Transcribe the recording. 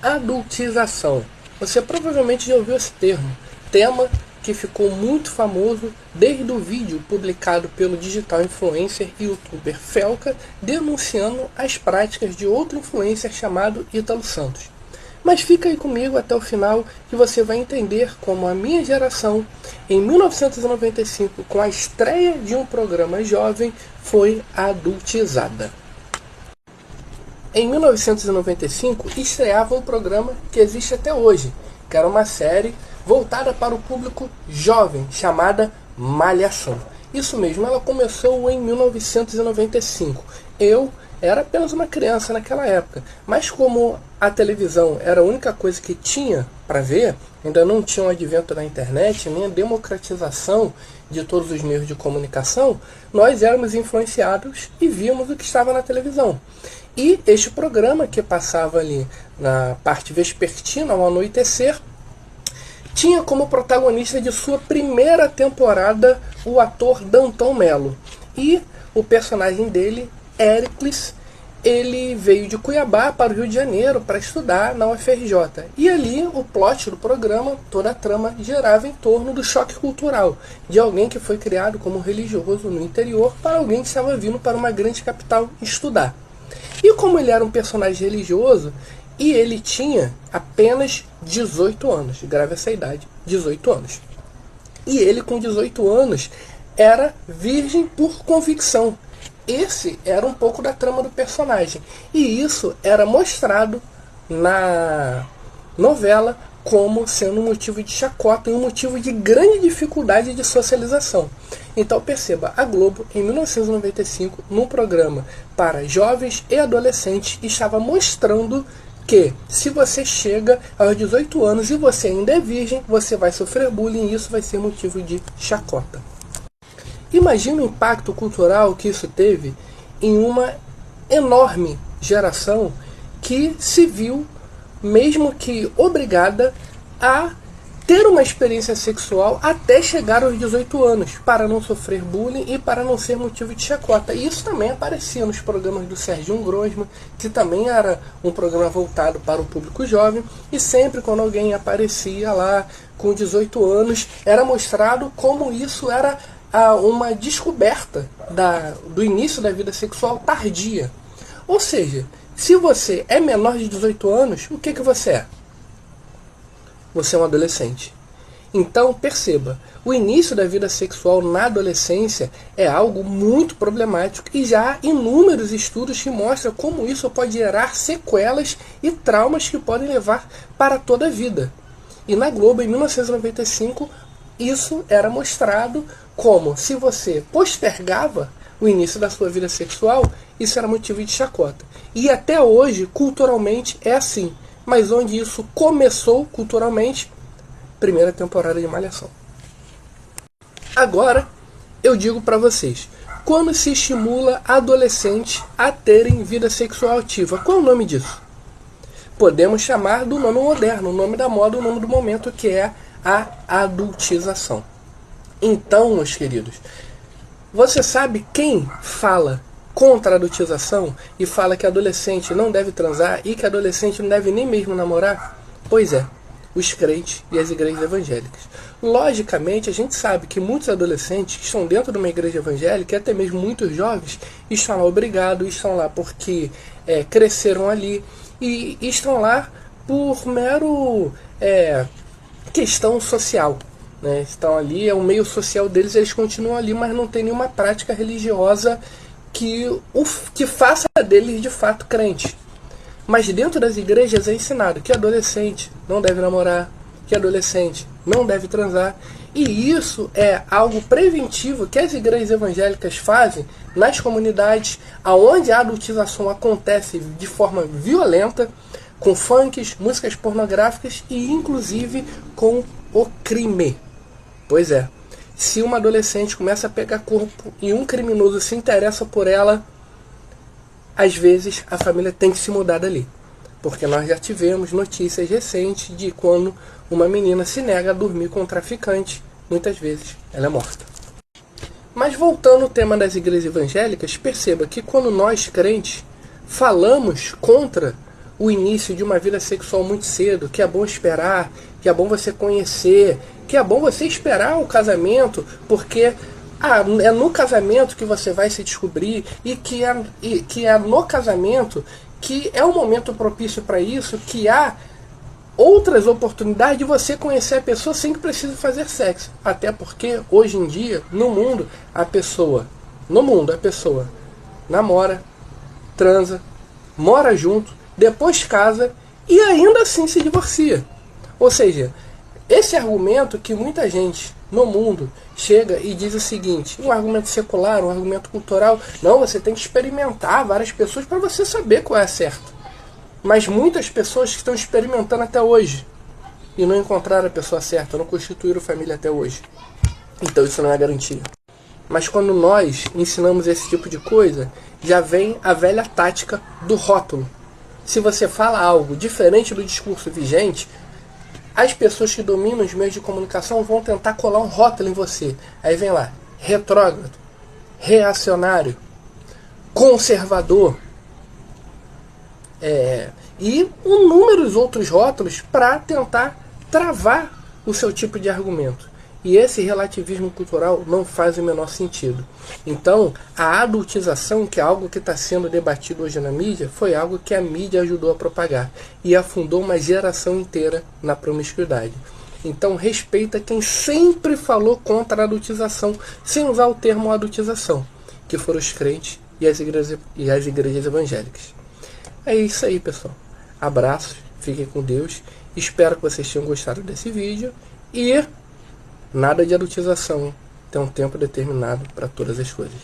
Adultização. Você provavelmente já ouviu esse termo, tema que ficou muito famoso desde o vídeo publicado pelo digital influencer e youtuber Felca denunciando as práticas de outro influencer chamado Ítalo Santos. Mas fica aí comigo até o final que você vai entender como a minha geração, em 1995, com a estreia de um programa jovem, foi adultizada. Em 1995, estreava um programa que existe até hoje, que era uma série voltada para o público jovem, chamada Malhação. Isso mesmo, ela começou em 1995. Eu era apenas uma criança naquela época, mas como a televisão era a única coisa que tinha para ver, ainda não tinha o advento da internet, nem a democratização de todos os meios de comunicação, nós éramos influenciados e víamos o que estava na televisão. E este programa, que passava ali na parte vespertina, ao anoitecer, tinha como protagonista de sua primeira temporada o ator Danton Mello. E o personagem dele, Éricles, ele veio de Cuiabá para o Rio de Janeiro para estudar na UFRJ. E ali o plot do programa, toda a trama, girava em torno do choque cultural, de alguém que foi criado como religioso no interior para alguém que estava vindo para uma grande capital estudar. E como ele era um personagem religioso, e ele tinha apenas 18 anos, grave essa idade, 18 anos. E ele com 18 anos era virgem por convicção. Esse era um pouco da trama do personagem. E isso era mostrado na novela como sendo um motivo de chacota e um motivo de grande dificuldade de socialização. Então perceba, a Globo, em 1995, num programa para jovens e adolescentes, estava mostrando que se você chega aos 18 anos e você ainda é virgem, você vai sofrer bullying e isso vai ser motivo de chacota. Imagina o impacto cultural que isso teve em uma enorme geração que se viu, mesmo que obrigada, a ter uma experiência sexual até chegar aos 18 anos, para não sofrer bullying e para não ser motivo de chacota. E isso também aparecia nos programas do Serginho Grosman, que também era um programa voltado para o público jovem, e sempre quando alguém aparecia lá com 18 anos, era mostrado como isso era uma descoberta do início da vida sexual tardia. Ou seja, se você é menor de 18 anos, o que você é? Você é um adolescente. Então, perceba, o início da vida sexual na adolescência é algo muito problemático e já há inúmeros estudos que mostram como isso pode gerar sequelas e traumas que podem levar para toda a vida. E na Globo, em 1995, isso era mostrado como, se você postergava o início da sua vida sexual, isso era motivo de chacota. E até hoje, culturalmente, é assim. Mas onde isso começou culturalmente, primeira temporada de Malhação. Agora, eu digo para vocês, quando se estimula adolescentes a terem vida sexual ativa, qual é o nome disso? Podemos chamar do nome moderno, o nome da moda, o nome do momento, que é a adultização. Então, meus queridos, você sabe quem fala contra a adultização e fala que adolescente não deve transar e que adolescente não deve nem mesmo namorar? Pois é, os crentes e as igrejas evangélicas. Logicamente, a gente sabe que muitos adolescentes que estão dentro de uma igreja evangélica, e até mesmo muitos jovens, estão lá obrigados, estão lá porque cresceram ali e estão lá por mero questão social. Né? Estão ali, é o meio social deles, eles continuam ali, mas não tem nenhuma prática religiosa que faça deles de fato crente. Mas dentro das igrejas é ensinado que adolescente não deve namorar, que adolescente não deve transar. E isso é algo preventivo que as igrejas evangélicas fazem nas comunidades onde a adultização acontece de forma violenta, com funks, músicas pornográficas e inclusive com o crime. Pois é. Se uma adolescente começa a pegar corpo e um criminoso se interessa por ela, às vezes a família tem que se mudar dali. Porque nós já tivemos notícias recentes de quando uma menina se nega a dormir com um traficante, muitas vezes ela é morta. Mas voltando ao tema das igrejas evangélicas, perceba que quando nós crentes falamos contra o início de uma vida sexual muito cedo, que é bom esperar, que é bom você conhecer, que é bom você esperar o casamento, porque é no casamento que você vai se descobrir e que é no casamento que é o momento propício para isso, que há outras oportunidades de você conhecer a pessoa sem que precise fazer sexo. Até porque hoje em dia, no mundo, a pessoa namora, transa, mora junto, depois casa e ainda assim se divorcia. Ou seja, esse argumento que muita gente no mundo chega e diz o seguinte, um argumento secular, um argumento cultural, não, você tem que experimentar várias pessoas para você saber qual é a certa. Mas muitas pessoas que estão experimentando até hoje e não encontraram a pessoa certa, não constituíram família até hoje. Então isso não é garantia. Mas quando nós ensinamos esse tipo de coisa, já vem a velha tática do rótulo. Se você fala algo diferente do discurso vigente, as pessoas que dominam os meios de comunicação vão tentar colar um rótulo em você. Aí vem lá, retrógrado, reacionário, conservador, e inúmeros outros rótulos para tentar travar o seu tipo de argumento. E esse relativismo cultural não faz o menor sentido. Então, a adultização, que é algo que está sendo debatido hoje na mídia, foi algo que a mídia ajudou a propagar e afundou uma geração inteira na promiscuidade. Então, respeita quem sempre falou contra a adultização, sem usar o termo adultização, que foram os crentes e as igrejas evangélicas. É isso aí, pessoal. Abraços, fiquem com Deus. Espero que vocês tenham gostado desse vídeo. E nada de adultização. Tem um tempo determinado para todas as coisas.